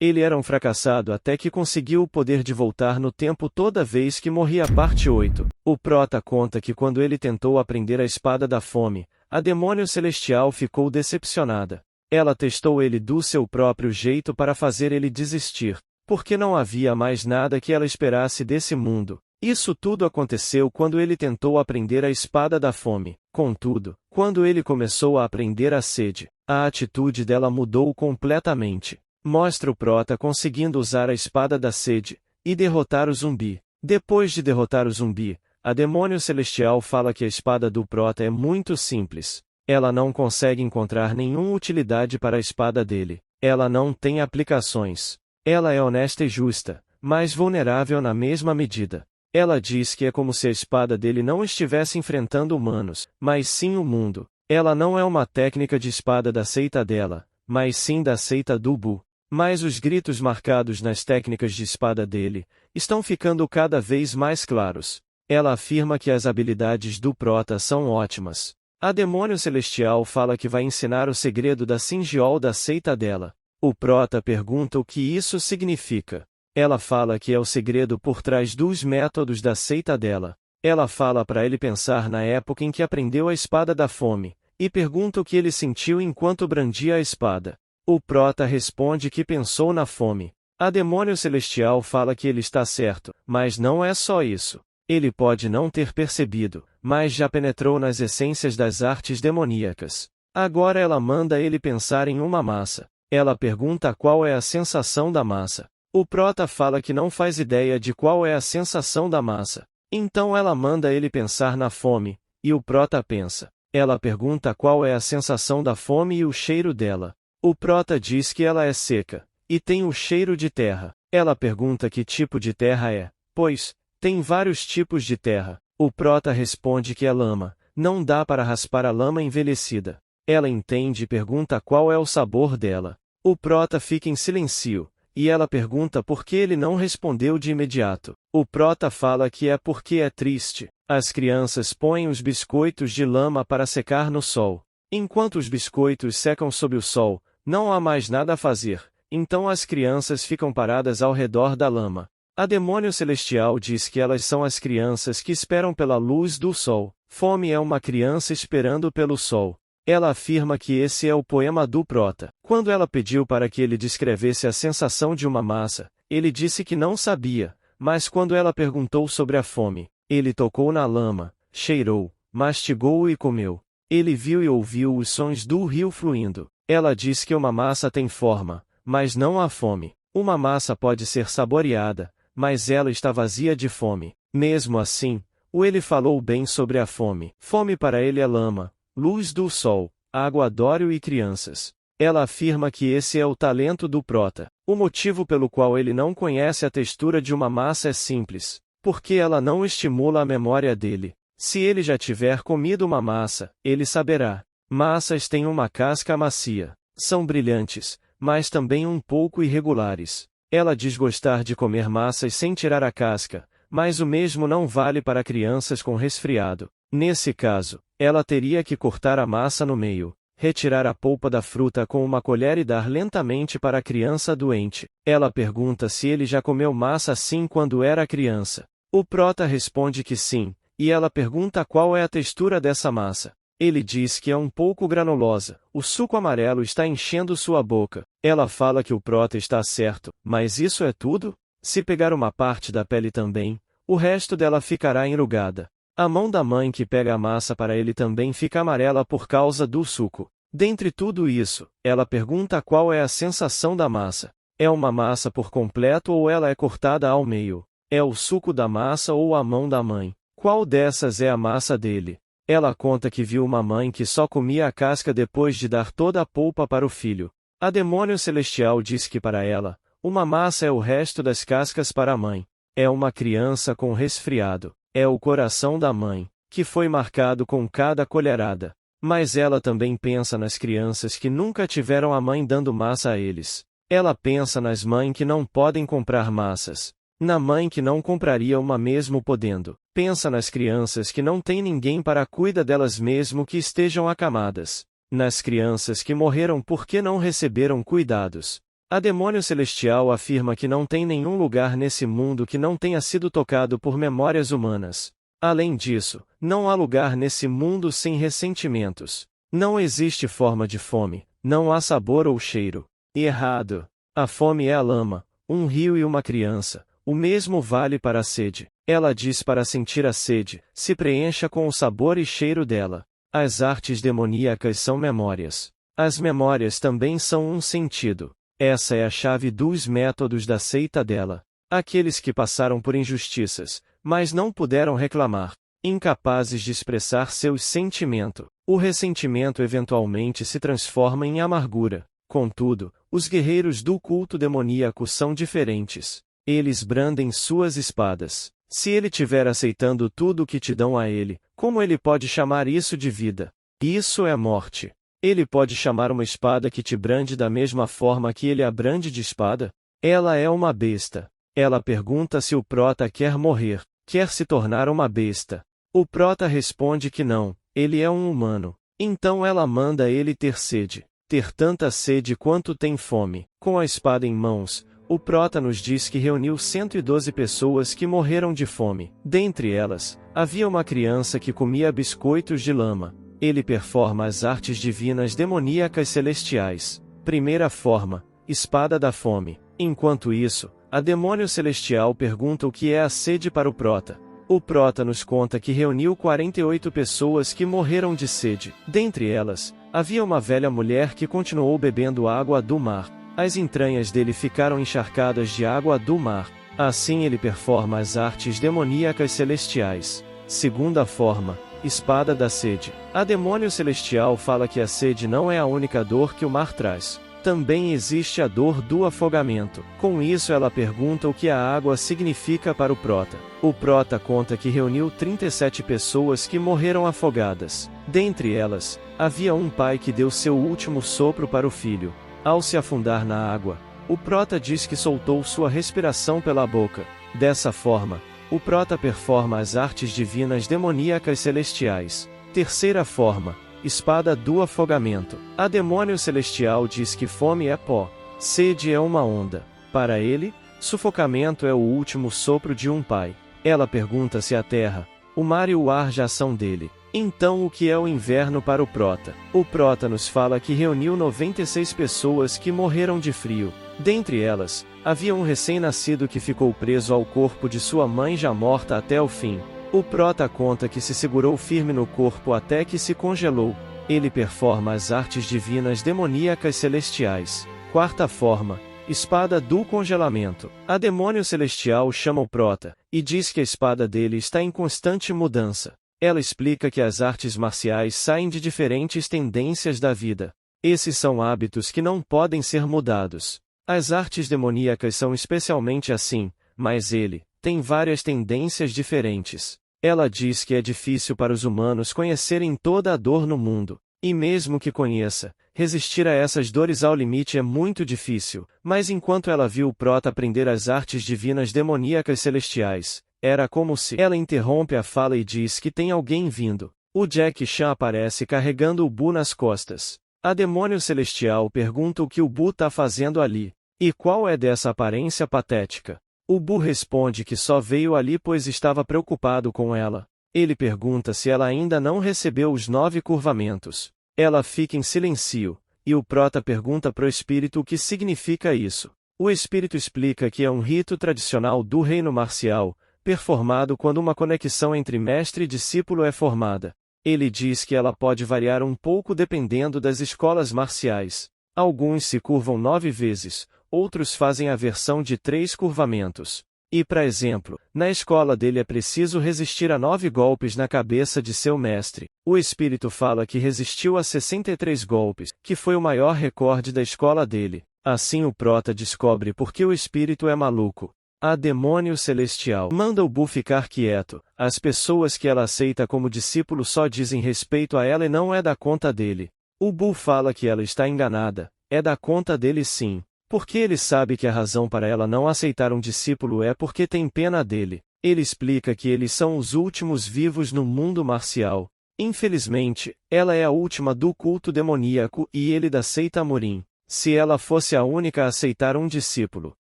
Ele era um fracassado até que conseguiu o poder de voltar no tempo toda vez que morria. Parte 8. O prota conta que quando ele tentou aprender a espada da fome, a demônio celestial ficou decepcionada. Ela testou ele do seu próprio jeito para fazer ele desistir, porque não havia mais nada que ela esperasse desse mundo. Isso tudo aconteceu quando ele tentou aprender a espada da fome. Contudo, quando ele começou a aprender a sede, a atitude dela mudou completamente. Mostra o prota conseguindo usar a espada da sede e derrotar o zumbi. Depois de derrotar o zumbi, a demônio celestial fala que a espada do prota é muito simples. Ela não consegue encontrar nenhuma utilidade para a espada dele. Ela não tem aplicações. Ela é honesta e justa, mas vulnerável na mesma medida. Ela diz que é como se a espada dele não estivesse enfrentando humanos, mas sim o mundo. Ela não é uma técnica de espada da seita dela, mas sim da seita do Bu. Mas os gritos marcados nas técnicas de espada dele estão ficando cada vez mais claros. Ela afirma que as habilidades do prota são ótimas. A demônio celestial fala que vai ensinar o segredo da Singeol da seita dela. O prota pergunta o que isso significa. Ela fala que é o segredo por trás dos métodos da seita dela. Ela fala para ele pensar na época em que aprendeu a espada da fome, e pergunta o que ele sentiu enquanto brandia a espada. O prota responde que pensou na fome. A demônio celestial fala que ele está certo, mas não é só isso. Ele pode não ter percebido, mas já penetrou nas essências das artes demoníacas. Agora ela manda ele pensar em uma massa. Ela pergunta qual é a sensação da massa. O prota fala que não faz ideia de qual é a sensação da massa. Então ela manda ele pensar na fome, e o prota pensa. Ela pergunta qual é a sensação da fome e o cheiro dela. O prota diz que ela é seca, e tem o cheiro de terra. Ela pergunta que tipo de terra é, pois, tem vários tipos de terra. O prota responde que é lama, não dá para raspar a lama envelhecida. Ela entende e pergunta qual é o sabor dela. O prota fica em silêncio, e ela pergunta por que ele não respondeu de imediato. O prota fala que é porque é triste. As crianças põem os biscoitos de lama para secar no sol. Enquanto os biscoitos secam sob o sol, não há mais nada a fazer, então as crianças ficam paradas ao redor da lama. A demônio celestial diz que elas são as crianças que esperam pela luz do sol. Fome é uma criança esperando pelo sol. Ela afirma que esse é o poema do prota. Quando ela pediu para que ele descrevesse a sensação de uma massa, ele disse que não sabia, mas quando ela perguntou sobre a fome, ele tocou na lama, cheirou, mastigou e comeu. Ele viu e ouviu os sons do rio fluindo. Ela diz que uma massa tem forma, mas não há fome. Uma massa pode ser saboreada, mas ela está vazia de fome. Mesmo assim, ele falou bem sobre a fome. Fome para ele é lama, luz do sol, água d'óreo e crianças. Ela afirma que esse é o talento do prota. O motivo pelo qual ele não conhece a textura de uma massa é simples, porque ela não estimula a memória dele. Se ele já tiver comido uma massa, ele saberá. Massas têm uma casca macia. São brilhantes, mas também um pouco irregulares. Ela diz gostar de comer massas sem tirar a casca, mas o mesmo não vale para crianças com resfriado. Nesse caso, ela teria que cortar a massa no meio, retirar a polpa da fruta com uma colher e dar lentamente para a criança doente. Ela pergunta se ele já comeu massa assim quando era criança. O prota responde que sim, e ela pergunta qual é a textura dessa massa. Ele diz que é um pouco granulosa, o suco amarelo está enchendo sua boca. Ela fala que o prota está certo, mas isso é tudo? Se pegar uma parte da pele também, o resto dela ficará enrugada. A mão da mãe que pega a massa para ele também fica amarela por causa do suco. Dentre tudo isso, ela pergunta qual é a sensação da massa. É uma massa por completo ou ela é cortada ao meio? É o suco da massa ou a mão da mãe? Qual dessas é a massa dele? Ela conta que viu uma mãe que só comia a casca depois de dar toda a polpa para o filho. A demônio celestial diz que para ela, uma massa é o resto das cascas para a mãe. É uma criança com resfriado. É o coração da mãe, que foi marcado com cada colherada. Mas ela também pensa nas crianças que nunca tiveram a mãe dando massa a eles. Ela pensa nas mães que não podem comprar massas. Na mãe que não compraria uma mesmo podendo. Pensa nas crianças que não têm ninguém para cuidar delas mesmo que estejam acamadas. Nas crianças que morreram porque não receberam cuidados. A demônio celestial afirma que não tem nenhum lugar nesse mundo que não tenha sido tocado por memórias humanas. Além disso, não há lugar nesse mundo sem ressentimentos. Não existe forma de fome, não há sabor ou cheiro. Errado. A fome é a lama, um rio e uma criança. O mesmo vale para a sede. Ela diz para sentir a sede, se preencha com o sabor e cheiro dela. As artes demoníacas são memórias. As memórias também são um sentido. Essa é a chave dos métodos da seita dela. Aqueles que passaram por injustiças, mas não puderam reclamar, incapazes de expressar seus sentimentos. O ressentimento eventualmente se transforma em amargura. Contudo, os guerreiros do culto demoníaco são diferentes. Eles brandem suas espadas. Se ele tiver aceitando tudo o que te dão a ele, como ele pode chamar isso de vida? Isso é morte. Ele pode chamar uma espada que te brande da mesma forma que ele a brande de espada? Ela é uma besta. Ela pergunta se o prota quer morrer, quer se tornar uma besta. O prota responde que não, ele é um humano. Então ela manda ele ter sede. Ter tanta sede quanto tem fome. Com a espada em mãos, o prota nos diz que reuniu 112 pessoas que morreram de fome. Dentre elas, havia uma criança que comia biscoitos de lama. Ele performa as artes divinas demoníacas celestiais. Primeira forma, espada da fome. Enquanto isso, a demônio celestial pergunta o que é a sede para o prota. O prota nos conta que reuniu 48 pessoas que morreram de sede. Dentre elas, havia uma velha mulher que continuou bebendo água do mar. As entranhas dele ficaram encharcadas de água do mar. Assim ele performa as artes demoníacas celestiais. Segunda forma, espada da sede. A demônio celestial fala que a sede não é a única dor que o mar traz. Também existe a dor do afogamento. Com isso ela pergunta o que a água significa para o prota. O prota conta que reuniu 37 pessoas que morreram afogadas. Dentre elas, havia um pai que deu seu último sopro para o filho. Ao se afundar na água, o prota diz que soltou sua respiração pela boca. Dessa forma, o prota performa as artes divinas demoníacas celestiais. Terceira forma, espada do afogamento. A demônio celestial diz que fome é pó, sede é uma onda. Para ele, sufocamento é o último sopro de um pai. Ela pergunta se a terra, o mar e o ar já são dele. Então o que é o inverno para o prota? O prota nos fala que reuniu 96 pessoas que morreram de frio. Dentre elas, havia um recém-nascido que ficou preso ao corpo de sua mãe já morta até o fim. O prota conta que se segurou firme no corpo até que se congelou. Ele performa as artes divinas demoníacas celestiais. Quarta forma, espada do congelamento. A demônio celestial chama o prota, e diz que a espada dele está em constante mudança. Ela explica que as artes marciais saem de diferentes tendências da vida. Esses são hábitos que não podem ser mudados. As artes demoníacas são especialmente assim, mas ele tem várias tendências diferentes. Ela diz que é difícil para os humanos conhecerem toda a dor no mundo. E mesmo que conheça, resistir a essas dores ao limite é muito difícil. Mas enquanto ela viu o prota aprender as artes divinas demoníacas celestiais, era como se ela interrompe a fala e diz que tem alguém vindo. O Jack Chan aparece carregando o Bu nas costas. A demônio celestial pergunta o que o Bu tá fazendo ali. E qual é dessa aparência patética? O Bu responde que só veio ali pois estava preocupado com ela. Ele pergunta se ela ainda não recebeu os 9 curvamentos. Ela fica em silêncio, e o prota pergunta pro espírito o que significa isso. O espírito explica que é um rito tradicional do reino marcial, performado quando uma conexão entre mestre e discípulo é formada. Ele diz que ela pode variar um pouco dependendo das escolas marciais. Alguns se curvam 9 vezes, outros fazem a versão de 3 curvamentos. E, para exemplo, na escola dele é preciso resistir a 9 golpes na cabeça de seu mestre. O espírito fala que resistiu a 63 golpes, que foi o maior recorde da escola dele. Assim o prota descobre por que o espírito é maluco. A demônio celestial manda o Bu ficar quieto. As pessoas que ela aceita como discípulo só dizem respeito a ela e não é da conta dele. O Bu fala que ela está enganada. É da conta dele sim. Porque ele sabe que a razão para ela não aceitar um discípulo é porque tem pena dele. Ele explica que eles são os últimos vivos no mundo marcial. Infelizmente, ela é a última do culto demoníaco e ele da seita Amorim. Se ela fosse a única a aceitar um discípulo,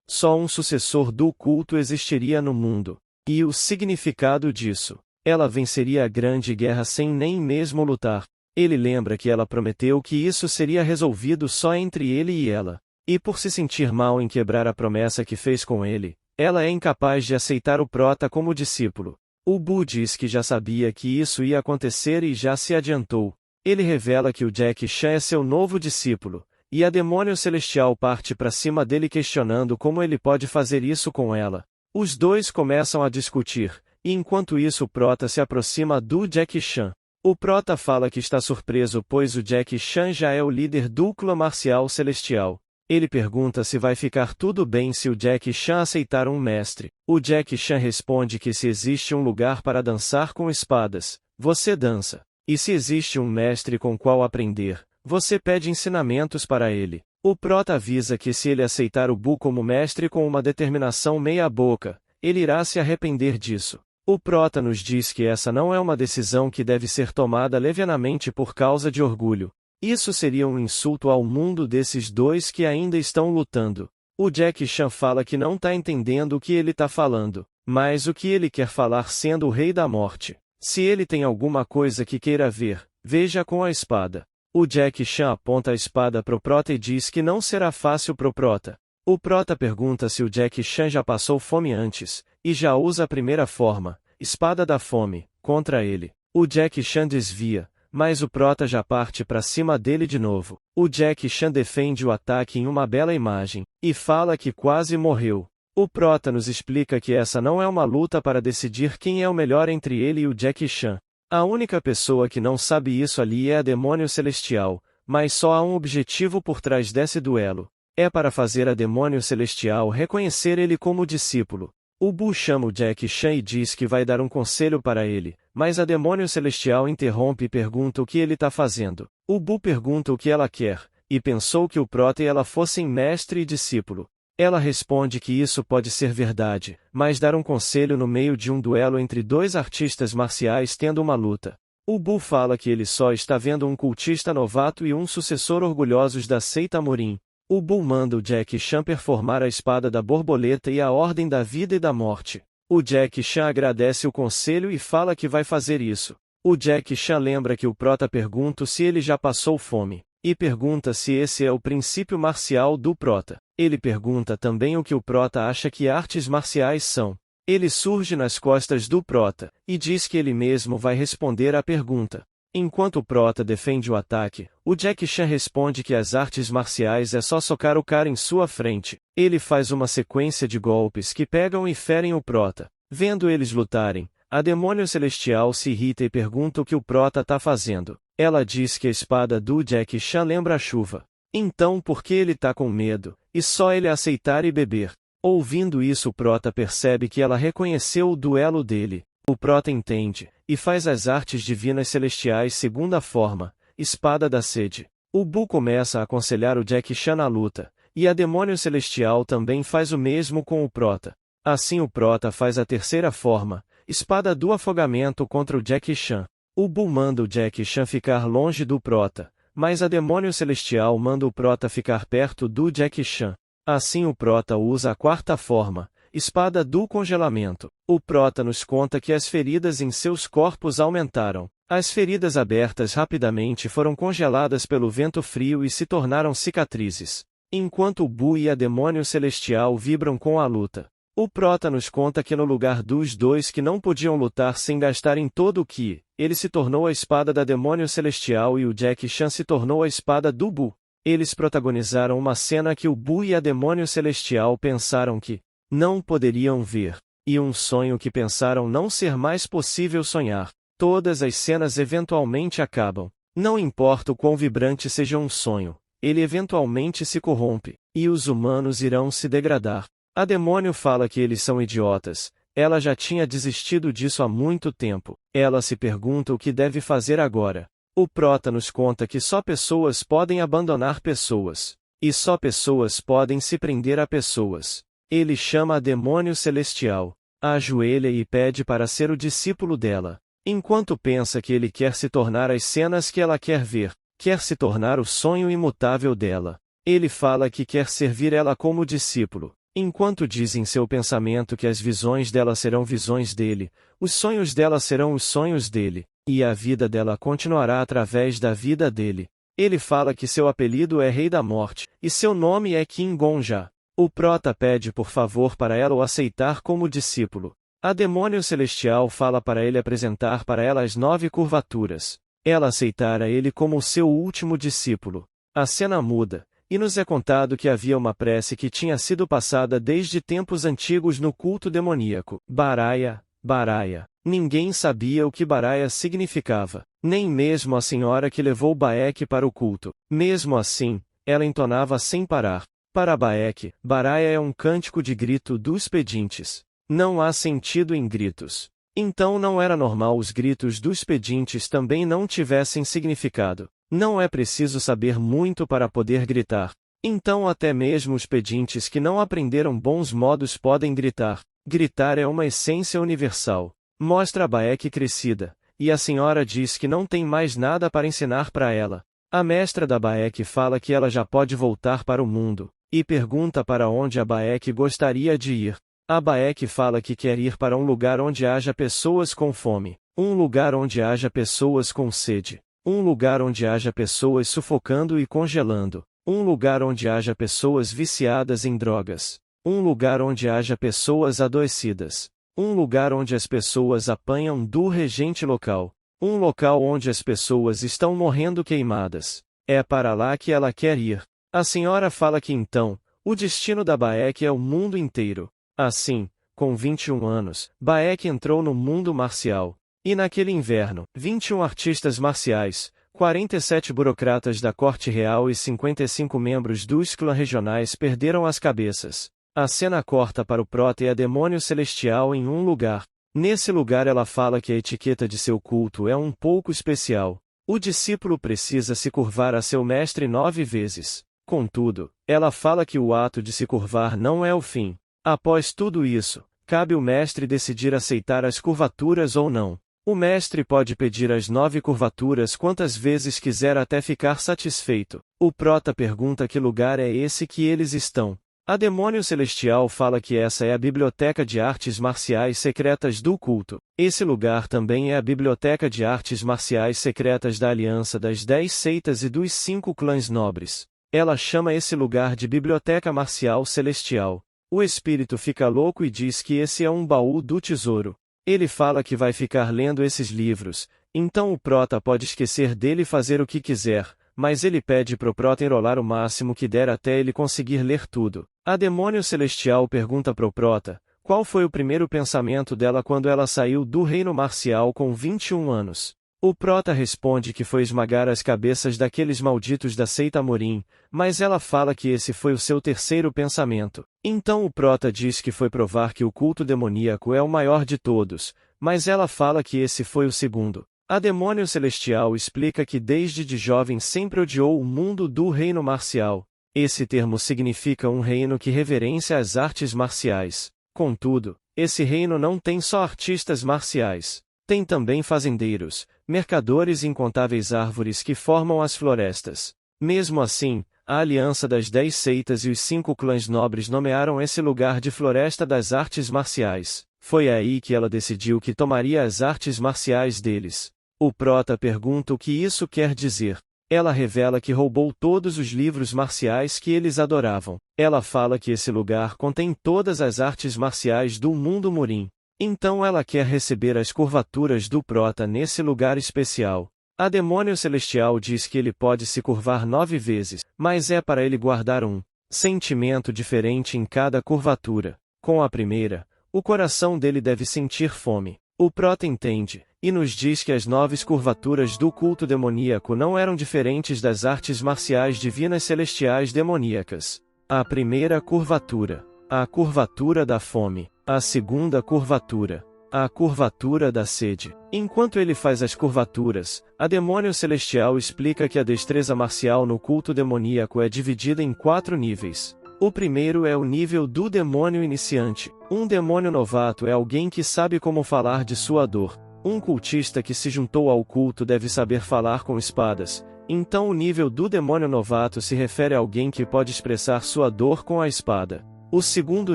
só um sucessor do culto existiria no mundo. E o significado disso? Ela venceria a grande guerra sem nem mesmo lutar. Ele lembra que ela prometeu que isso seria resolvido só entre ele e ela. E por se sentir mal em quebrar a promessa que fez com ele, ela é incapaz de aceitar o prota como discípulo. O Bu diz que já sabia que isso ia acontecer e já se adiantou. Ele revela que o Jack Chan é seu novo discípulo, e a demônio celestial parte para cima dele questionando como ele pode fazer isso com ela. Os dois começam a discutir, e enquanto isso o prota se aproxima do Jack Chan. O prota fala que está surpreso pois o Jack Chan já é o líder do clã marcial celestial. Ele pergunta se vai ficar tudo bem se o Jack Chan aceitar um mestre. O Jack Chan responde que se existe um lugar para dançar com espadas, você dança. E se existe um mestre com qual aprender, você pede ensinamentos para ele. O prota avisa que se ele aceitar o Bu como mestre com uma determinação meia-boca, ele irá se arrepender disso. O prota nos diz que essa não é uma decisão que deve ser tomada levianamente por causa de orgulho. Isso seria um insulto ao mundo desses dois que ainda estão lutando. O Jack Chan fala que não está entendendo o que ele está falando, mas o que ele quer falar sendo o rei da morte. Se ele tem alguma coisa que queira ver, veja com a espada. O Jack Chan aponta a espada pro prota e diz que não será fácil pro prota. O prota pergunta se o Jack Chan já passou fome antes, e já usa a primeira forma, espada da fome, contra ele. O Jack Chan desvia, mas o prota já parte para cima dele de novo. O Jack Chan defende o ataque em uma bela imagem, e fala que quase morreu. O prota nos explica que essa não é uma luta para decidir quem é o melhor entre ele e o Jack Chan. A única pessoa que não sabe isso ali é a demônio celestial, mas só há um objetivo por trás desse duelo. É para fazer a demônio celestial reconhecer ele como discípulo. O Bu chama o Jack Chan e diz que vai dar um conselho para ele, mas a demônio celestial interrompe e pergunta o que ele está fazendo. O Bu pergunta o que ela quer, e pensou que o prota e ela fossem mestre e discípulo. Ela responde que isso pode ser verdade, mas dar um conselho no meio de um duelo entre dois artistas marciais tendo uma luta. O Bu fala que ele só está vendo um cultista novato e um sucessor orgulhosos da seita Morin. O Bu manda o Jack Chan performar a espada da borboleta e a ordem da vida e da morte. O Jack Chan agradece o conselho e fala que vai fazer isso. O Jack Chan lembra que o prota pergunta se ele já passou fome, e pergunta se esse é o princípio marcial do prota. Ele pergunta também o que o prota acha que artes marciais são. Ele surge nas costas do prota, e diz que ele mesmo vai responder à pergunta. Enquanto o prota defende o ataque, o Jack Chan responde que as artes marciais é só socar o cara em sua frente. Ele faz uma sequência de golpes que pegam e ferem o prota. Vendo eles lutarem, a demônio celestial se irrita e pergunta o que o prota está fazendo. Ela diz que a espada do Jack Chan lembra a chuva. Então por que ele está com medo, e só ele aceitar e beber? Ouvindo isso o prota percebe que ela reconheceu o duelo dele. O prota entende, e faz as artes divinas celestiais segunda forma, espada da sede. O Bu começa a aconselhar o Jack Chan na luta, e a demônio celestial também faz o mesmo com o prota. Assim o prota faz a terceira forma, espada do afogamento contra o Jack Chan. O Bu manda o Jack Chan ficar longe do prota, mas a demônio celestial manda o prota ficar perto do Jack Chan. Assim o prota usa a quarta forma, espada do congelamento. O prota nos conta que as feridas em seus corpos aumentaram. As feridas abertas rapidamente foram congeladas pelo vento frio e se tornaram cicatrizes. Enquanto o Bu e a demônio celestial vibram com a luta. O prota nos conta que no lugar dos dois que não podiam lutar sem gastarem todo o ki, ele se tornou a espada da demônio celestial e o Jack Chan se tornou a espada do Bu. Eles protagonizaram uma cena que o Bu e a demônio celestial pensaram que não poderiam ver, e um sonho que pensaram não ser mais possível sonhar. Todas as cenas eventualmente acabam. Não importa o quão vibrante seja um sonho, ele eventualmente se corrompe, e os humanos irão se degradar. A demônio fala que eles são idiotas. Ela já tinha desistido disso há muito tempo. Ela se pergunta o que deve fazer agora. O prota nos conta que só pessoas podem abandonar pessoas. E só pessoas podem se prender a pessoas. Ele chama a demônio celestial, ajoelha e pede para ser o discípulo dela. Enquanto pensa que ele quer se tornar as cenas que ela quer ver, quer se tornar o sonho imutável dela. Ele fala que quer servir ela como discípulo. Enquanto diz em seu pensamento que as visões dela serão visões dele, os sonhos dela serão os sonhos dele, e a vida dela continuará através da vida dele. Ele fala que seu apelido é Rei da Morte, e seu nome é Kim Gonja. O prota pede por favor para ela o aceitar como discípulo. A demônio celestial fala para ele apresentar para ela as 9 curvaturas. Ela aceitara ele como seu último discípulo. A cena muda, e nos é contado que havia uma prece que tinha sido passada desde tempos antigos no culto demoníaco. Baraya, Baraya. Ninguém sabia o que Baraya significava, nem mesmo a senhora que levou Baek para o culto. Mesmo assim, ela entonava sem parar. Para Baek, Baraya é um cântico de grito dos pedintes. Não há sentido em gritos. Então não era normal os gritos dos pedintes também não tivessem significado. Não é preciso saber muito para poder gritar. Então até mesmo os pedintes que não aprenderam bons modos podem gritar. Gritar é uma essência universal. Mostra a Baek crescida, e a senhora diz que não tem mais nada para ensinar para ela. A mestra da Baek fala que ela já pode voltar para o mundo, e pergunta para onde a Baek gostaria de ir. A Baek fala que quer ir para um lugar onde haja pessoas com fome, um lugar onde haja pessoas com sede, um lugar onde haja pessoas sufocando e congelando, um lugar onde haja pessoas viciadas em drogas, um lugar onde haja pessoas adoecidas, um lugar onde as pessoas apanham do regente local, um local onde as pessoas estão morrendo queimadas. É para lá que ela quer ir. A senhora fala que então, o destino da Baek é o mundo inteiro. Assim, com 21 anos, Baek entrou no mundo marcial. E naquele inverno, 21 artistas marciais, 47 burocratas da corte real e 55 membros dos clãs regionais perderam as cabeças. A cena corta para o prota e a demônio celestial em um lugar. Nesse lugar ela fala que a etiqueta de seu culto é um pouco especial. O discípulo precisa se curvar a seu mestre 9 vezes. Contudo, ela fala que o ato de se curvar não é o fim. Após tudo isso, cabe o mestre decidir aceitar as curvaturas ou não. O mestre pode pedir as 9 curvaturas quantas vezes quiser até ficar satisfeito. O prota pergunta que lugar é esse que eles estão. A demônio celestial fala que essa é a biblioteca de artes marciais secretas do culto. Esse lugar também é a biblioteca de artes marciais secretas da aliança das 10 seitas e dos 5 clãs nobres. Ela chama esse lugar de biblioteca marcial celestial. O espírito fica louco e diz que esse é um baú do tesouro. Ele fala que vai ficar lendo esses livros, então o prota pode esquecer dele e fazer o que quiser, mas ele pede pro prota enrolar o máximo que der até ele conseguir ler tudo. A demônio celestial pergunta pro prota, qual foi o primeiro pensamento dela quando ela saiu do reino marcial com 21 anos. O prota responde que foi esmagar as cabeças daqueles malditos da seita Amorim, mas ela fala que esse foi o seu terceiro pensamento. Então o prota diz que foi provar que o culto demoníaco é o maior de todos, mas ela fala que esse foi o segundo. A demônio celestial explica que desde de jovem sempre odiou o mundo do reino marcial. Esse termo significa um reino que reverencia as artes marciais. Contudo, esse reino não tem só artistas marciais. Tem também fazendeiros, mercadores e incontáveis árvores que formam as florestas. Mesmo assim, a aliança das 10 seitas e os 5 clãs nobres nomearam esse lugar de floresta das artes marciais. Foi aí que ela decidiu que tomaria as artes marciais deles. O prota pergunta o que isso quer dizer. Ela revela que roubou todos os livros marciais que eles adoravam. Ela fala que esse lugar contém todas as artes marciais do mundo Murim. Então ela quer receber as curvaturas do prota nesse lugar especial. A demônio celestial diz que ele pode se curvar 9 vezes, mas é para ele guardar um sentimento diferente em cada curvatura. Com a primeira, o coração dele deve sentir fome. O prota entende, e nos diz que as 9 curvaturas do culto demoníaco não eram diferentes das artes marciais divinas celestiais demoníacas. A primeira curvatura, a curvatura da fome. A segunda curvatura, a curvatura da sede. Enquanto ele faz as curvaturas, a demônio celestial explica que a destreza marcial no culto demoníaco é dividida em 4 níveis. O primeiro é o nível do demônio iniciante. Um demônio novato é alguém que sabe como falar de sua dor. Um cultista que se juntou ao culto deve saber falar com espadas, Então o nível do demônio novato se refere a alguém que pode expressar sua dor com a espada. O segundo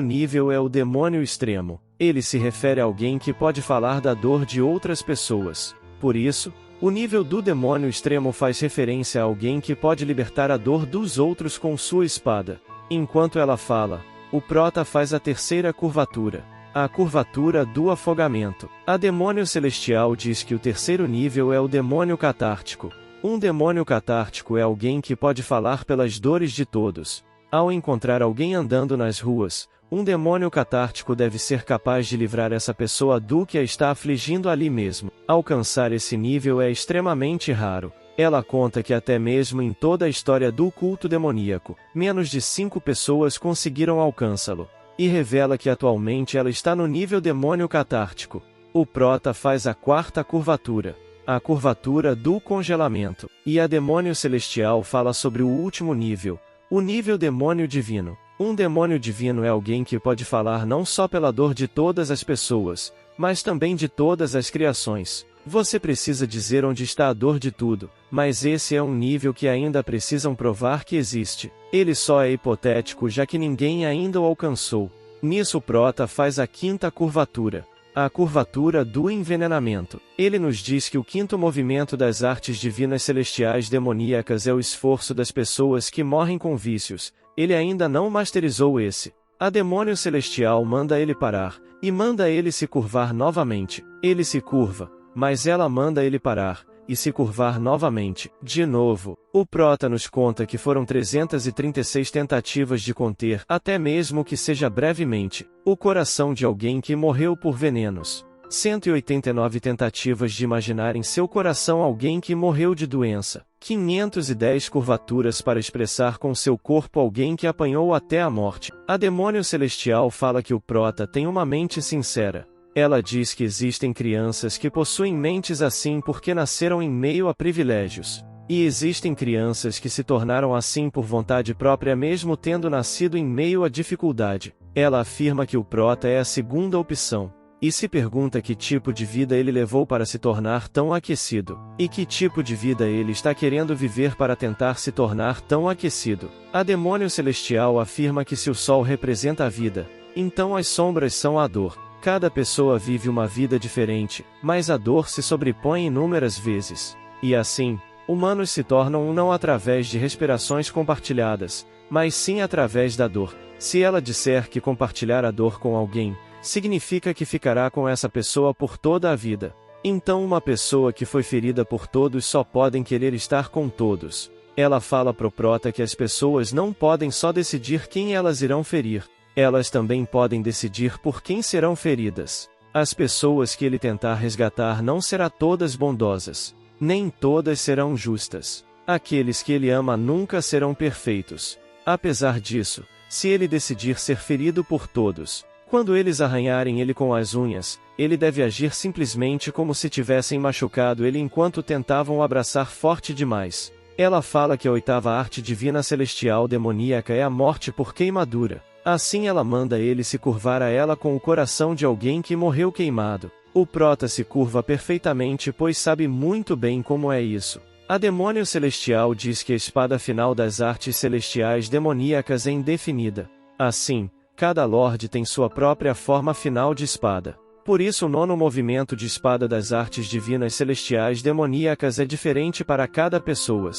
nível é o demônio extremo. Ele se refere a alguém que pode falar da dor de outras pessoas. Por isso, o nível do demônio extremo faz referência a alguém que pode libertar a dor dos outros com sua espada. Enquanto ela fala, o prota faz a terceira curvatura. A curvatura do afogamento. A demônio celestial diz que o terceiro nível é o demônio catártico. Um demônio catártico é alguém que pode falar pelas dores de todos. Ao encontrar alguém andando nas ruas, um demônio catártico deve ser capaz de livrar essa pessoa do que a está afligindo ali mesmo. Alcançar esse nível é extremamente raro. Ela conta que até mesmo em toda a história do culto demoníaco, menos de 5 pessoas conseguiram alcançá-lo. E revela que atualmente ela está no nível demônio catártico. O prota faz a quarta curvatura. A curvatura do congelamento. E a demônio celestial fala sobre o último nível, o nível demônio divino. Um demônio divino é alguém que pode falar não só pela dor de todas as pessoas, mas também de todas as criações. Você precisa dizer onde está a dor de tudo, mas esse é um nível que ainda precisam provar que existe. Ele só é hipotético já que ninguém ainda o alcançou. Nisso o prota faz a quinta curvatura. A curvatura do envenenamento. Ele nos diz que o quinto movimento das artes divinas celestiais demoníacas é o esforço das pessoas que morrem com vícios. Ele ainda não masterizou esse. A demônio celestial manda ele parar, e manda ele se curvar novamente. Ele se curva, mas ela manda ele parar, e se curvar novamente. De novo, o prota nos conta que foram 336 tentativas de conter, até mesmo que seja brevemente, o coração de alguém que morreu por venenos. 189 tentativas de imaginar em seu coração alguém que morreu de doença. 510 curvaturas para expressar com seu corpo alguém que apanhou até a morte. A demônio celestial fala que o prota tem uma mente sincera. Ela diz que existem crianças que possuem mentes assim porque nasceram em meio a privilégios. E existem crianças que se tornaram assim por vontade própria mesmo tendo nascido em meio a dificuldade. Ela afirma que o prota é a segunda opção. E se pergunta que tipo de vida ele levou para se tornar tão aquecido. E que tipo de vida ele está querendo viver para tentar se tornar tão aquecido. A demônio celestial afirma que se o sol representa a vida, então as sombras são a dor. Cada pessoa vive uma vida diferente, mas a dor se sobrepõe inúmeras vezes. E assim, humanos se tornam um não através de respirações compartilhadas, mas sim através da dor. Se ela disser que compartilhar a dor com alguém, significa que ficará com essa pessoa por toda a vida. Então uma pessoa que foi ferida por todos só podem querer estar com todos. Ela fala pro prota que as pessoas não podem só decidir quem elas irão ferir. Elas também podem decidir por quem serão feridas. As pessoas que ele tentar resgatar não serão todas bondosas. Nem todas serão justas. Aqueles que ele ama nunca serão perfeitos. Apesar disso, se ele decidir ser ferido por todos, quando eles arranharem ele com as unhas, ele deve agir simplesmente como se tivessem machucado ele enquanto tentavam o abraçar forte demais. Ela fala que a oitava arte divina celestial demoníaca é a morte por queimadura. Assim ela manda ele se curvar a ela com o coração de alguém que morreu queimado. O prota se curva perfeitamente pois sabe muito bem como é isso. A demônio celestial diz que a espada final das artes celestiais demoníacas é indefinida. Assim, cada lorde tem sua própria forma final de espada. Por isso o nono movimento de espada das artes divinas celestiais demoníacas é diferente para cada pessoa.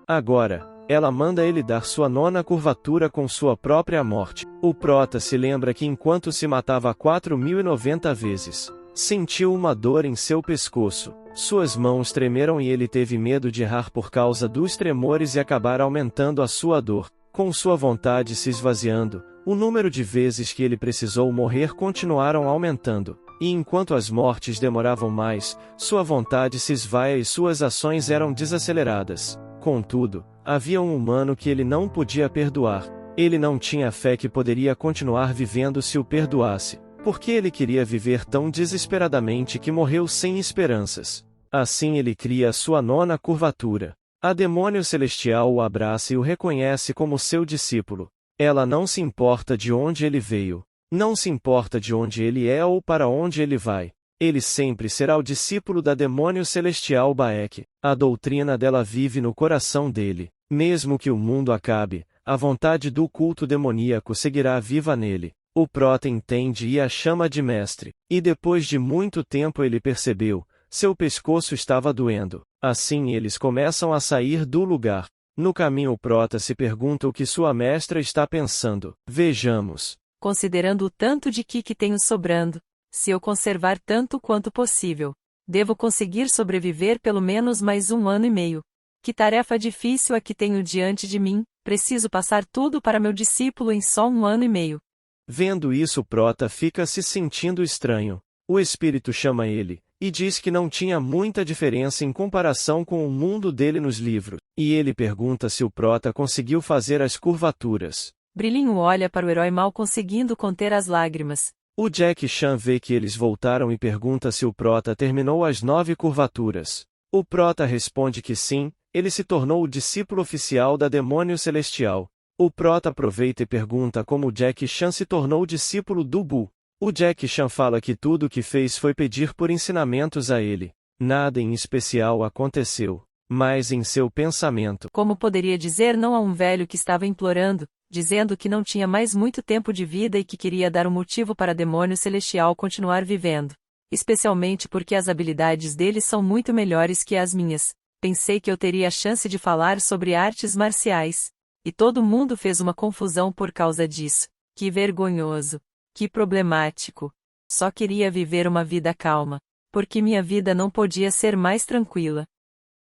Agora, ela manda ele dar sua nona curvatura com sua própria morte. O prota se lembra que enquanto se matava 4090 vezes, sentiu uma dor em seu pescoço. Suas mãos tremeram e ele teve medo de errar por causa dos tremores e acabar aumentando a sua dor. Com sua vontade se esvaziando, o número de vezes que ele precisou morrer continuaram aumentando. E enquanto as mortes demoravam mais, sua vontade se esvaia e suas ações eram desaceleradas. Contudo, havia um humano que ele não podia perdoar. Ele não tinha fé que poderia continuar vivendo se o perdoasse, porque ele queria viver tão desesperadamente que morreu sem esperanças. Assim ele cria a sua nona curvatura. A demônio celestial o abraça e o reconhece como seu discípulo. Ela não se importa de onde ele veio. Não se importa de onde ele é ou para onde ele vai. Ele sempre será o discípulo da demônio celestial Baek. A doutrina dela vive no coração dele. Mesmo que o mundo acabe, a vontade do culto demoníaco seguirá viva nele. O prota entende e a chama de mestre. E depois de muito tempo ele percebeu, seu pescoço estava doendo. Assim eles começam a sair do lugar. No caminho o prota se pergunta o que sua mestra está pensando. Vejamos. Considerando o tanto de ki que tenho sobrando, se eu conservar tanto quanto possível, devo conseguir sobreviver pelo menos mais 1 ano e meio. Que tarefa difícil a que tenho diante de mim, preciso passar tudo para meu discípulo em só 1 ano e meio. Vendo isso o prota fica se sentindo estranho. O espírito chama ele, e diz que não tinha muita diferença em comparação com o mundo dele nos livros, e ele pergunta se o prota conseguiu fazer as curvaturas. Brilhinho olha para o herói mal conseguindo conter as lágrimas. O Jack Chan vê que eles voltaram e pergunta se o prota terminou as 9 curvaturas. O prota responde que sim, ele se tornou o discípulo oficial da demônio celestial. O prota aproveita e pergunta como o Jack Chan se tornou discípulo do Bu. O Jack Chan fala que tudo o que fez foi pedir por ensinamentos a ele. Nada em especial aconteceu, mas em seu pensamento. Como poderia dizer não a um velho que estava implorando, dizendo que não tinha mais muito tempo de vida e que queria dar um motivo para demônio celestial continuar vivendo? Especialmente porque as habilidades dele são muito melhores que as minhas. Pensei que eu teria a chance de falar sobre artes marciais. E todo mundo fez uma confusão por causa disso. Que vergonhoso. Que problemático. Só queria viver uma vida calma. Porque minha vida não podia ser mais tranquila.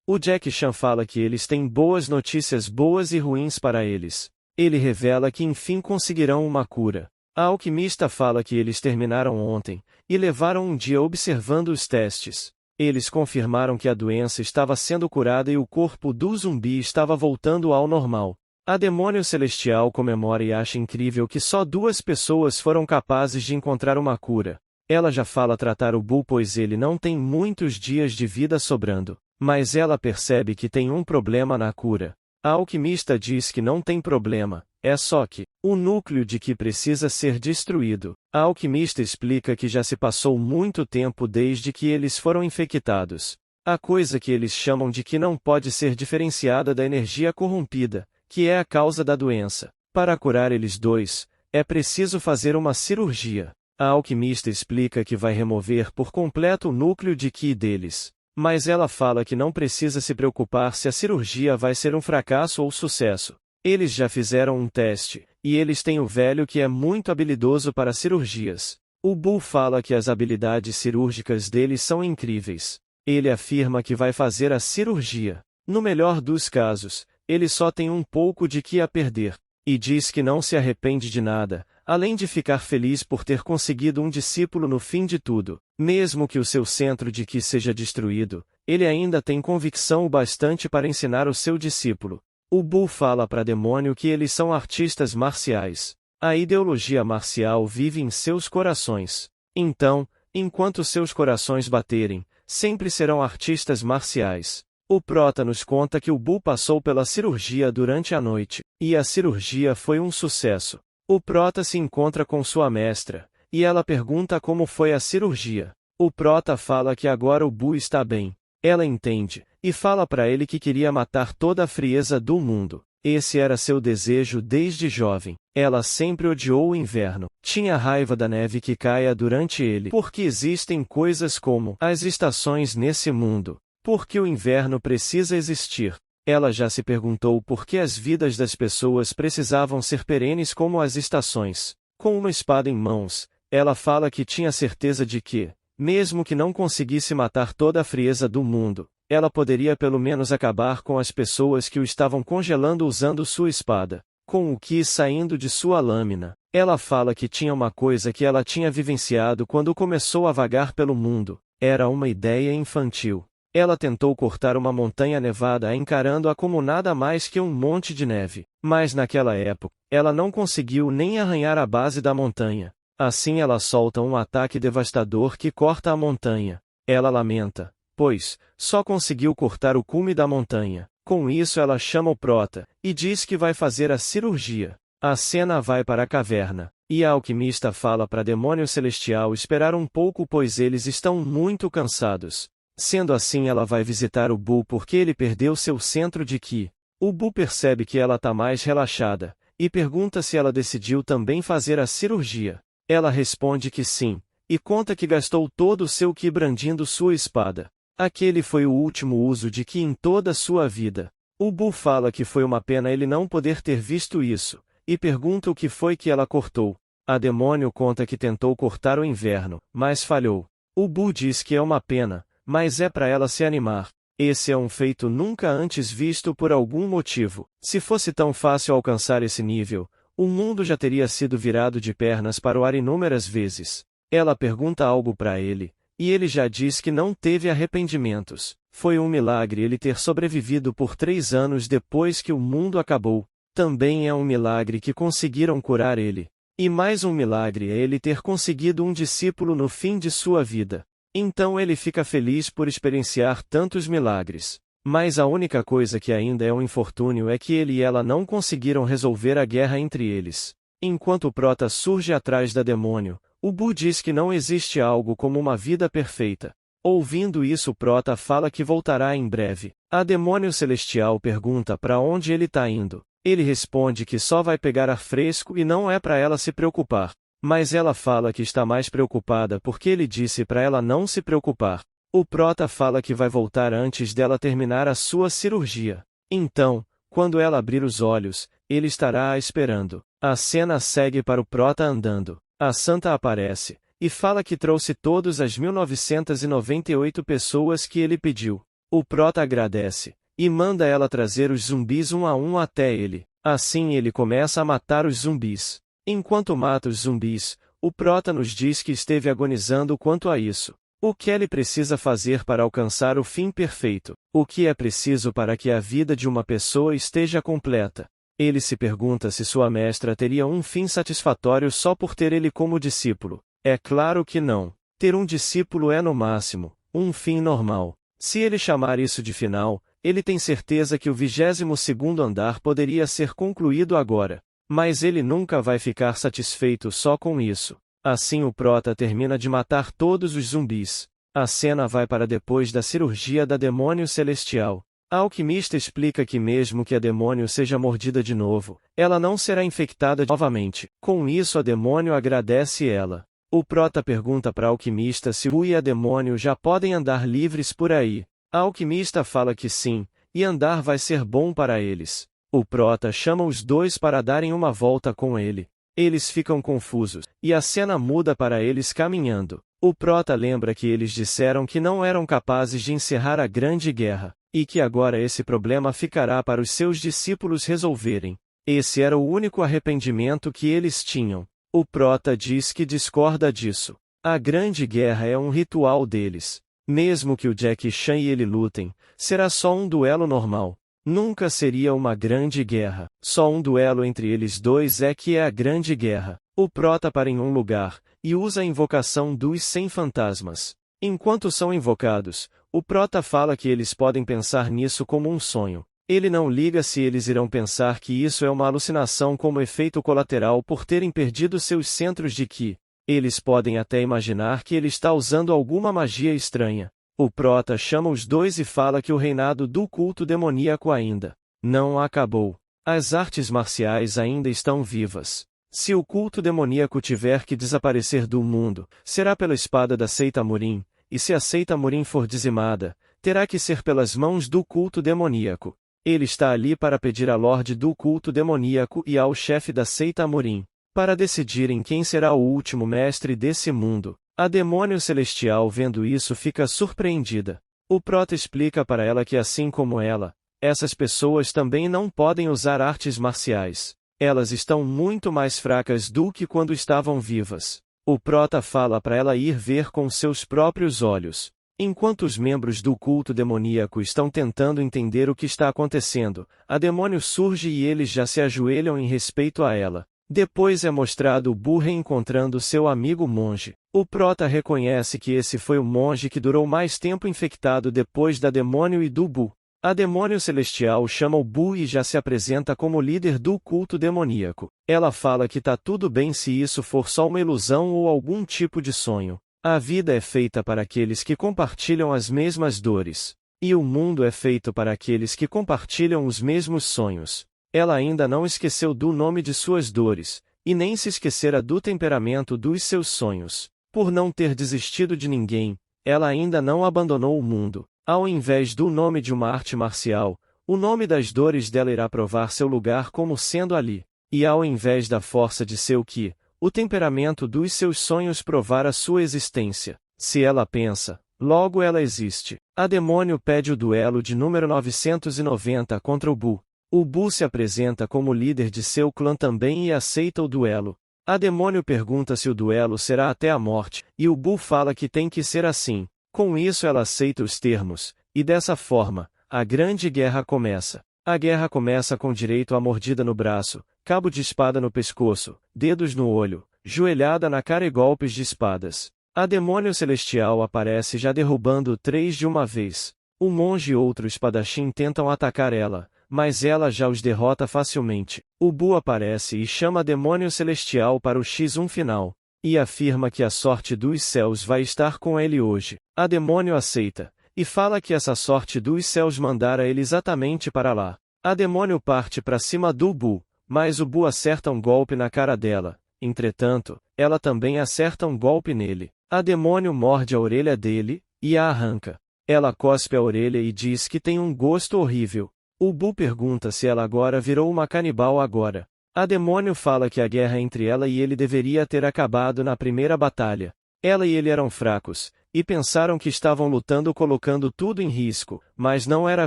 O Jack Chan fala que eles têm boas notícias boas e ruins para eles. Ele revela que enfim conseguirão uma cura. A alquimista fala que eles terminaram ontem, e levaram um dia observando os testes. Eles confirmaram que a doença estava sendo curada e o corpo do zumbi estava voltando ao normal. A demônio celestial comemora e acha incrível que só 2 pessoas foram capazes de encontrar uma cura. Ela já fala tratar o Bu pois ele não tem muitos dias de vida sobrando. Mas ela percebe que tem um problema na cura. A alquimista diz que não tem problema, é só que o núcleo de que precisa ser destruído. A alquimista explica que já se passou muito tempo desde que eles foram infectados. A coisa que eles chamam de que não pode ser diferenciada da energia corrompida, que é a causa da doença. Para curar eles dois, é preciso fazer uma cirurgia. A alquimista explica que vai remover por completo o núcleo de ki deles. Mas ela fala que não precisa se preocupar se a cirurgia vai ser um fracasso ou sucesso. Eles já fizeram um teste, e eles têm o velho que é muito habilidoso para cirurgias. O Bu fala que as habilidades cirúrgicas dele são incríveis. Ele afirma que vai fazer a cirurgia. No melhor dos casos, ele só tem um pouco de ki a perder. E diz que não se arrepende de nada, além de ficar feliz por ter conseguido um discípulo no fim de tudo. Mesmo que o seu centro de ki seja destruído, ele ainda tem convicção o bastante para ensinar o seu discípulo. O Bu fala para demônio que eles são artistas marciais. A ideologia marcial vive em seus corações. Então, enquanto seus corações baterem, sempre serão artistas marciais. O prota nos conta que o Bu passou pela cirurgia durante a noite, e a cirurgia foi um sucesso. O prota se encontra com sua mestra, e ela pergunta como foi a cirurgia. O prota fala que agora o Bu está bem. Ela entende, e fala para ele que queria matar toda a frieza do mundo. Esse era seu desejo desde jovem. Ela sempre odiou o inverno. Tinha raiva da neve que caia durante ele. Porque existem coisas como as estações nesse mundo. Porque o inverno precisa existir. Ela já se perguntou por que as vidas das pessoas precisavam ser perenes como as estações. Com uma espada em mãos, ela fala que tinha certeza de que, mesmo que não conseguisse matar toda a frieza do mundo, ela poderia pelo menos acabar com as pessoas que o estavam congelando usando sua espada. Com o ki saindo de sua lâmina, ela fala que tinha uma coisa que ela tinha vivenciado quando começou a vagar pelo mundo. Era uma ideia infantil. Ela tentou cortar uma montanha nevada encarando-a como nada mais que um monte de neve. Mas naquela época, ela não conseguiu nem arranhar a base da montanha. Assim ela solta um ataque devastador que corta a montanha. Ela lamenta, pois, só conseguiu cortar o cume da montanha. Com isso ela chama o prota, e diz que vai fazer a cirurgia. A cena vai para a caverna. E a alquimista fala para Demônio Celestial esperar um pouco pois eles estão muito cansados. Sendo assim ela vai visitar o Bu porque ele perdeu seu centro de Ki. O Bu percebe que ela tá mais relaxada, e pergunta se ela decidiu também fazer a cirurgia. Ela responde que sim, e conta que gastou todo o seu Ki brandindo sua espada. Aquele foi o último uso de Ki em toda a sua vida. O Bu fala que foi uma pena ele não poder ter visto isso, e pergunta o que foi que ela cortou. A Demônio conta que tentou cortar o inverno, mas falhou. O Bu diz que é uma pena, mas é para ela se animar. Esse é um feito nunca antes visto por algum motivo. Se fosse tão fácil alcançar esse nível, o mundo já teria sido virado de pernas para o ar inúmeras vezes. Ela pergunta algo para ele, e ele já diz que não teve arrependimentos. Foi um milagre ele ter sobrevivido por 3 anos depois que o mundo acabou. Também é um milagre que conseguiram curar ele. E mais um milagre é ele ter conseguido um discípulo no fim de sua vida. Então ele fica feliz por experienciar tantos milagres. Mas a única coisa que ainda é um infortúnio é que ele e ela não conseguiram resolver a guerra entre eles. Enquanto o Prota surge atrás da Demônio, o Bu diz que não existe algo como uma vida perfeita. Ouvindo isso, o Prota fala que voltará em breve. A Demônio Celestial pergunta para onde ele está indo. Ele responde que só vai pegar ar fresco e não é para ela se preocupar. Mas ela fala que está mais preocupada porque ele disse para ela não se preocupar. O Prota fala que vai voltar antes dela terminar a sua cirurgia. Então, quando ela abrir os olhos, ele estará a esperando. A cena segue para o Prota andando. A Santa aparece, e fala que trouxe todas as 1998 pessoas que ele pediu. O Prota agradece, e manda ela trazer os zumbis um a um até ele. Assim ele começa a matar os zumbis. Enquanto mata os zumbis, o Prota nos diz que esteve agonizando quanto a isso. O que ele precisa fazer para alcançar o fim perfeito? O que é preciso para que a vida de uma pessoa esteja completa? Ele se pergunta se sua mestra teria um fim satisfatório só por ter ele como discípulo. É claro que não. Ter um discípulo é no máximo um fim normal. Se ele chamar isso de final, ele tem certeza que o 22º andar poderia ser concluído agora. Mas ele nunca vai ficar satisfeito só com isso. Assim o Prota termina de matar todos os zumbis. A cena vai para depois da cirurgia da Demônio Celestial. A alquimista explica que mesmo que a Demônio seja mordida de novo, ela não será infectada novamente. Com isso a Demônio agradece ela. O Prota pergunta para a alquimista se o e a Demônio já podem andar livres por aí. A alquimista fala que sim, e andar vai ser bom para eles. O Prota chama os dois para darem uma volta com ele. Eles ficam confusos, e a cena muda para eles caminhando. O Prota lembra que eles disseram que não eram capazes de encerrar a Grande Guerra, e que agora esse problema ficará para os seus discípulos resolverem. Esse era o único arrependimento que eles tinham. O Prota diz que discorda disso. A Grande Guerra é um ritual deles. Mesmo que o Jack Chan e ele lutem, será só um duelo normal. Nunca seria uma grande guerra. Só um duelo entre eles dois é que é a Grande Guerra. O Prota para em um lugar, e usa a invocação dos 100 fantasmas. Enquanto são invocados, o Prota fala que eles podem pensar nisso como um sonho. Ele não liga se eles irão pensar que isso é uma alucinação como efeito colateral por terem perdido seus centros de Ki. Eles podem até imaginar que ele está usando alguma magia estranha. O Prota chama os dois e fala que o reinado do culto demoníaco ainda não acabou. As artes marciais ainda estão vivas. Se o culto demoníaco tiver que desaparecer do mundo, será pela espada da seita Murim, e se a seita Murim for dizimada, terá que ser pelas mãos do culto demoníaco. Ele está ali para pedir à Lorde do culto demoníaco e ao chefe da seita Murim, para decidirem quem será o último mestre desse mundo. A Demônio Celestial vendo isso fica surpreendida. O Prota explica para ela que assim como ela, essas pessoas também não podem usar artes marciais. Elas estão muito mais fracas do que quando estavam vivas. O Prota fala para ela ir ver com seus próprios olhos. Enquanto os membros do culto demoníaco estão tentando entender o que está acontecendo, a Demônio surge e eles já se ajoelham em respeito a ela. Depois é mostrado o Bu reencontrando seu amigo monge. O Prota reconhece que esse foi o monge que durou mais tempo infectado depois da Demônio e do Bu. A demônio celestial chama o Bu e já se apresenta como líder do culto demoníaco. Ela fala que tá tudo bem se isso for só uma ilusão ou algum tipo de sonho. A vida é feita para aqueles que compartilham as mesmas dores. E o mundo é feito para aqueles que compartilham os mesmos sonhos. Ela ainda não esqueceu do nome de suas dores, e nem se esquecera do temperamento dos seus sonhos. Por não ter desistido de ninguém, ela ainda não abandonou o mundo. Ao invés do nome de uma arte marcial, o nome das dores dela irá provar seu lugar como sendo ali. E ao invés da força de seu ki, o temperamento dos seus sonhos provar a sua existência. Se ela pensa, logo ela existe. A demônio pede o duelo de número 990 contra o Bu. O Bu se apresenta como líder de seu clã também e aceita o duelo. A demônio pergunta se o duelo será até a morte, e o Bu fala que tem que ser assim. Com isso ela aceita os termos, e dessa forma, a grande guerra começa. A guerra começa com direito a mordida no braço, cabo de espada no pescoço, dedos no olho, joelhada na cara e golpes de espadas. A demônio celestial aparece já derrubando 3 de uma vez. O monge e outro espadachim tentam atacar ela, mas ela já os derrota facilmente. O Bu aparece e chama a demônio celestial para o X1 final, e afirma que a sorte dos céus vai estar com ele hoje. A demônio aceita, e fala que essa sorte dos céus mandara ele exatamente para lá. A demônio parte para cima do Bu, mas o Bu acerta um golpe na cara dela. Entretanto, ela também acerta um golpe nele. A demônio morde a orelha dele, e a arranca. Ela cospe a orelha e diz que tem um gosto horrível. O Bu pergunta se ela agora virou uma canibal agora. A demônio fala que a guerra entre ela e ele deveria ter acabado na primeira batalha. Ela e ele eram fracos, e pensaram que estavam lutando colocando tudo em risco, mas não era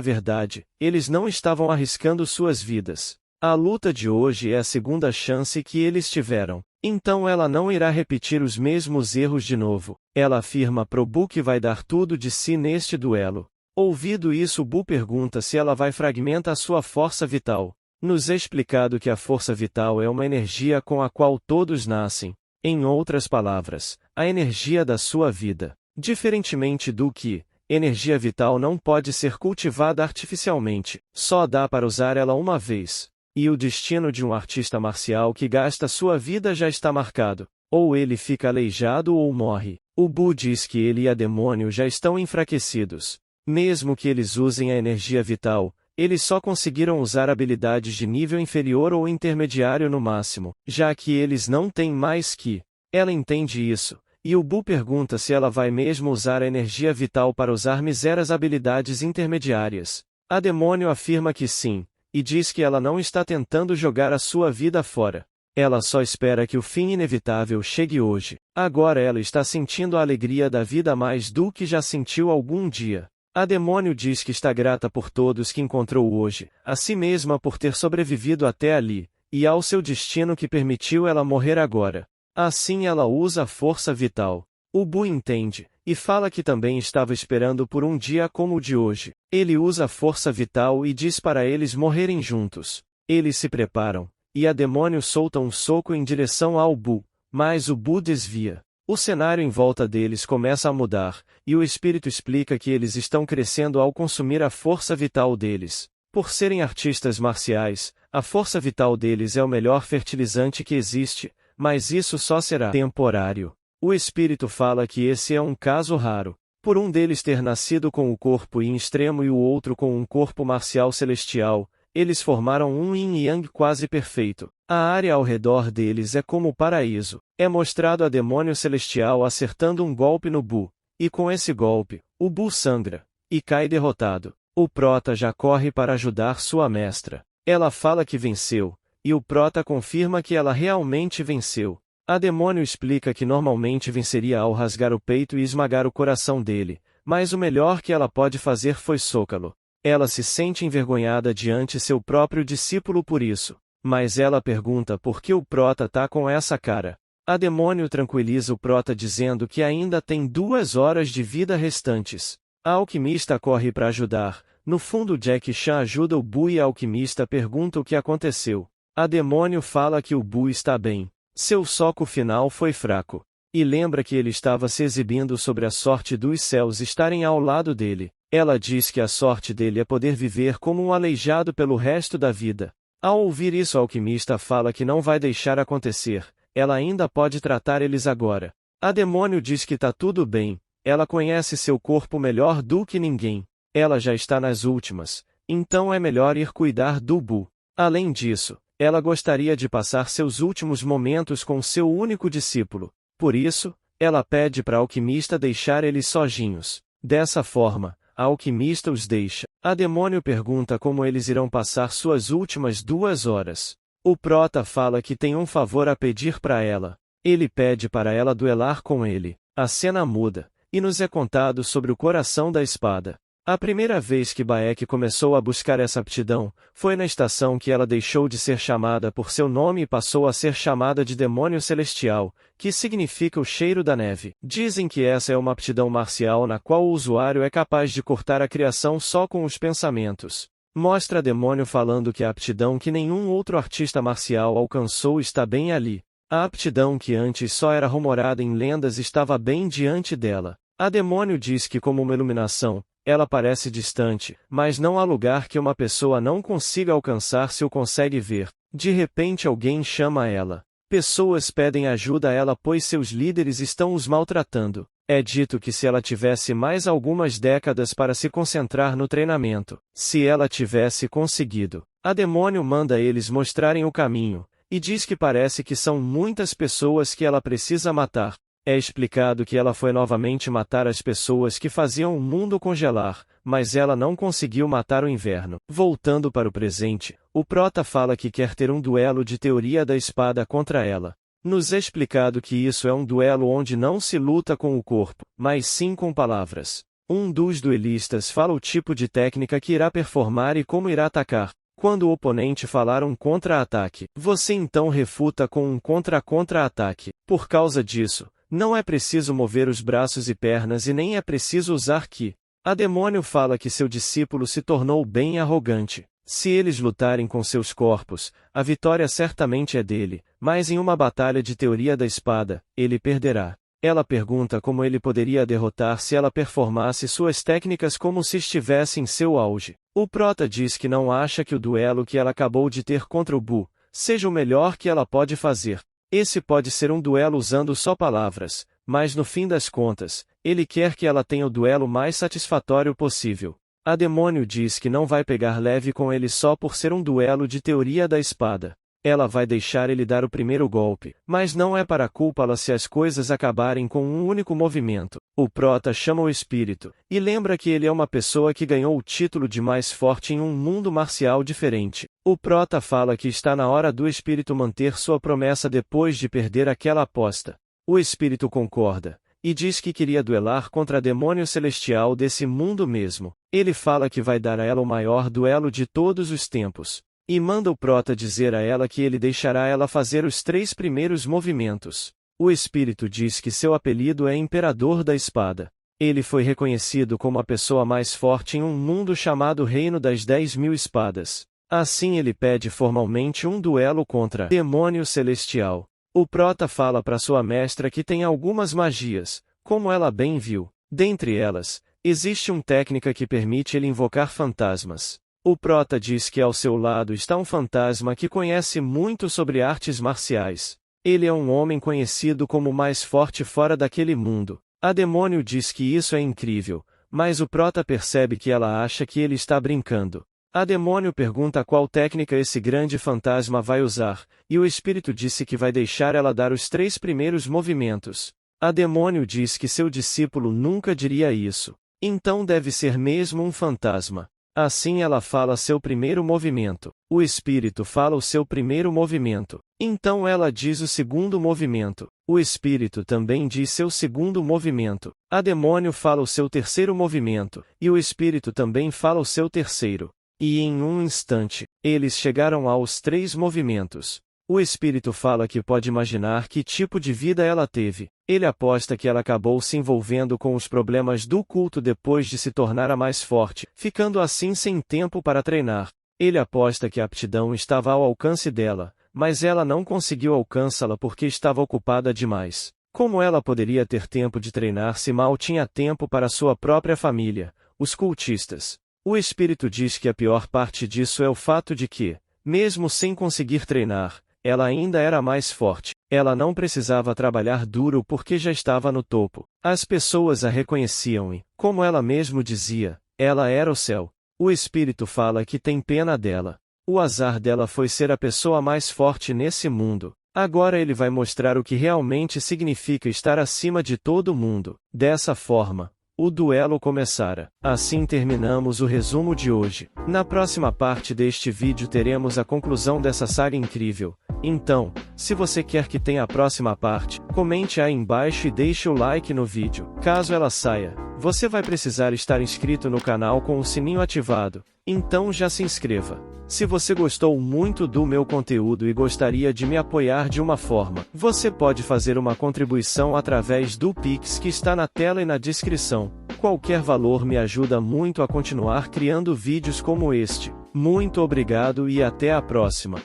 verdade, eles não estavam arriscando suas vidas. A luta de hoje é a segunda chance que eles tiveram. Então ela não irá repetir os mesmos erros de novo. Ela afirma pro Bu que vai dar tudo de si neste duelo. Ouvido isso, Bu pergunta se ela vai fragmentar sua força vital. Nos é explicado que a força vital é uma energia com a qual todos nascem. Em outras palavras, a energia da sua vida. Diferentemente do que, energia vital não pode ser cultivada artificialmente, só dá para usar ela uma vez. E o destino de um artista marcial que gasta sua vida já está marcado. Ou ele fica aleijado ou morre. O Bu diz que ele e a demônio já estão enfraquecidos. Mesmo que eles usem a energia vital, eles só conseguiram usar habilidades de nível inferior ou intermediário no máximo, já que eles não têm mais ki. Ela entende isso, e o Bu pergunta se ela vai mesmo usar a energia vital para usar míseras habilidades intermediárias. A demônio afirma que sim, e diz que ela não está tentando jogar a sua vida fora. Ela só espera que o fim inevitável chegue hoje. Agora ela está sentindo a alegria da vida mais do que já sentiu algum dia. A demônio diz que está grata por todos que encontrou hoje, a si mesma por ter sobrevivido até ali, e ao seu destino que permitiu ela morrer agora. Assim ela usa a força vital. O Bu entende, e fala que também estava esperando por um dia como o de hoje. Ele usa a força vital e diz para eles morrerem juntos. Eles se preparam, e a demônio solta um soco em direção ao Bu, mas o Bu desvia. O cenário em volta deles começa a mudar, e o espírito explica que eles estão crescendo ao consumir a força vital deles. Por serem artistas marciais, a força vital deles é o melhor fertilizante que existe, mas isso só será temporário. O espírito fala que esse é um caso raro. Por um deles ter nascido com o corpo yin extremo e o outro com um corpo marcial celestial, eles formaram um yin e yang quase perfeito. A área ao redor deles é como o paraíso. É mostrado a demônio celestial acertando um golpe no Bu, e com esse golpe, o Bu sangra, e cai derrotado. O prota já corre para ajudar sua mestra. Ela fala que venceu, e o prota confirma que ela realmente venceu. A demônio explica que normalmente venceria ao rasgar o peito e esmagar o coração dele, mas o melhor que ela pode fazer foi socá-lo. Ela se sente envergonhada diante seu próprio discípulo por isso, mas ela pergunta por que o prota tá com essa cara. A demônio tranquiliza o prota dizendo que ainda tem 2 horas de vida restantes. A alquimista corre para ajudar. No fundo, Jack Chan ajuda o Bu e a alquimista pergunta o que aconteceu. A demônio fala que o Bu está bem. Seu soco final foi fraco. E lembra que ele estava se exibindo sobre a sorte dos céus estarem ao lado dele. Ela diz que a sorte dele é poder viver como um aleijado pelo resto da vida. Ao ouvir isso, a alquimista fala que não vai deixar acontecer, ela ainda pode tratar eles agora. A demônio diz que tá tudo bem, ela conhece seu corpo melhor do que ninguém. Ela já está nas últimas, então é melhor ir cuidar do Bu. Além disso, ela gostaria de passar seus últimos momentos com seu único discípulo. Por isso, ela pede para a alquimista deixar eles sozinhos. Dessa forma, a alquimista os deixa. A demônio pergunta como eles irão passar suas últimas 2 horas. O prota fala que tem um favor a pedir para ela. Ele pede para ela duelar com ele. A cena muda, e nos é contado sobre o coração da espada. A primeira vez que Baek começou a buscar essa aptidão, foi na estação que ela deixou de ser chamada por seu nome e passou a ser chamada de demônio celestial, que significa o cheiro da neve. Dizem que essa é uma aptidão marcial na qual o usuário é capaz de cortar a criação só com os pensamentos. Mostra a demônio falando que a aptidão que nenhum outro artista marcial alcançou está bem ali. A aptidão que antes só era rumorada em lendas estava bem diante dela. A demônio diz que como uma iluminação, ela parece distante, mas não há lugar que uma pessoa não consiga alcançar se o consegue ver. De repente alguém chama ela. Pessoas pedem ajuda a ela pois seus líderes estão os maltratando. É dito que se ela tivesse mais algumas décadas para se concentrar no treinamento, se ela tivesse conseguido, a demônio manda eles mostrarem o caminho, e diz que parece que são muitas pessoas que ela precisa matar. É explicado que ela foi novamente matar as pessoas que faziam o mundo congelar, mas ela não conseguiu matar o inverno. Voltando para o presente, o prota fala que quer ter um duelo de teoria da espada contra ela. Nos é explicado que isso é um duelo onde não se luta com o corpo, mas sim com palavras. Um dos duelistas fala o tipo de técnica que irá performar e como irá atacar. Quando o oponente falar um contra-ataque, você então refuta com um contra-contra-ataque. Por causa disso, não é preciso mover os braços e pernas e nem é preciso usar ki. A demônio fala que seu discípulo se tornou bem arrogante. Se eles lutarem com seus corpos, a vitória certamente é dele, mas em uma batalha de teoria da espada, ele perderá. Ela pergunta como ele poderia derrotar se ela performasse suas técnicas como se estivesse em seu auge. O prota diz que não acha que o duelo que ela acabou de ter contra o Bu seja o melhor que ela pode fazer. Esse pode ser um duelo usando só palavras, mas no fim das contas, ele quer que ela tenha o duelo mais satisfatório possível. A demônio diz que não vai pegar leve com ele só por ser um duelo de teoria da espada. Ela vai deixar ele dar o primeiro golpe, mas não é para culpá-la se as coisas acabarem com um único movimento. O prota chama o espírito, e lembra que ele é uma pessoa que ganhou o título de mais forte em um mundo marcial diferente. O prota fala que está na hora do espírito manter sua promessa depois de perder aquela aposta. O espírito concorda, e diz que queria duelar contra a demônio celestial desse mundo mesmo. Ele fala que vai dar a ela o maior duelo de todos os tempos. E manda o prota dizer a ela que ele deixará ela fazer os 3 primeiros movimentos. O espírito diz que seu apelido é Imperador da Espada. Ele foi reconhecido como a pessoa mais forte em um mundo chamado Reino das 10.000 Espadas. Assim ele pede formalmente um duelo contra Demônio Celestial. O prota fala para sua mestra que tem algumas magias, como ela bem viu. Dentre elas, existe uma técnica que permite ele invocar fantasmas. O prota diz que ao seu lado está um fantasma que conhece muito sobre artes marciais. Ele é um homem conhecido como o mais forte fora daquele mundo. A demônio diz que isso é incrível, mas o prota percebe que ela acha que ele está brincando. A demônio pergunta qual técnica esse grande fantasma vai usar, e o espírito disse que vai deixar ela dar os 3 primeiros movimentos. A demônio diz que seu discípulo nunca diria isso. Então deve ser mesmo um fantasma. Assim ela fala seu primeiro movimento. O espírito fala o seu primeiro movimento. Então ela diz o segundo movimento. O espírito também diz seu segundo movimento. A demônio fala o seu terceiro movimento, e o espírito também fala o seu terceiro. E em um instante, eles chegaram aos 3 movimentos. O espírito fala que pode imaginar que tipo de vida ela teve. Ele aposta que ela acabou se envolvendo com os problemas do culto depois de se tornar a mais forte, ficando assim sem tempo para treinar. Ele aposta que a aptidão estava ao alcance dela, mas ela não conseguiu alcançá-la porque estava ocupada demais. Como ela poderia ter tempo de treinar se mal tinha tempo para sua própria família? os cultistas. O espírito diz que a pior parte disso é o fato de que, mesmo sem conseguir treinar, ela ainda era mais forte. Ela não precisava trabalhar duro porque já estava no topo. As pessoas a reconheciam e, como ela mesmo dizia, ela era o céu. O espírito fala que tem pena dela. O azar dela foi ser a pessoa mais forte nesse mundo. Agora ele vai mostrar o que realmente significa estar acima de todo mundo. Dessa forma, o duelo começara. Assim terminamos o resumo de hoje. Na próxima parte deste vídeo teremos a conclusão dessa saga incrível. Então, se você quer que tenha a próxima parte, comente aí embaixo e deixe o like no vídeo. Caso ela saia, você vai precisar estar inscrito no canal com o sininho ativado. Então já se inscreva. Se você gostou muito do meu conteúdo e gostaria de me apoiar de uma forma, você pode fazer uma contribuição através do Pix que está na tela e na descrição. Qualquer valor me ajuda muito a continuar criando vídeos como este. Muito obrigado e até a próxima.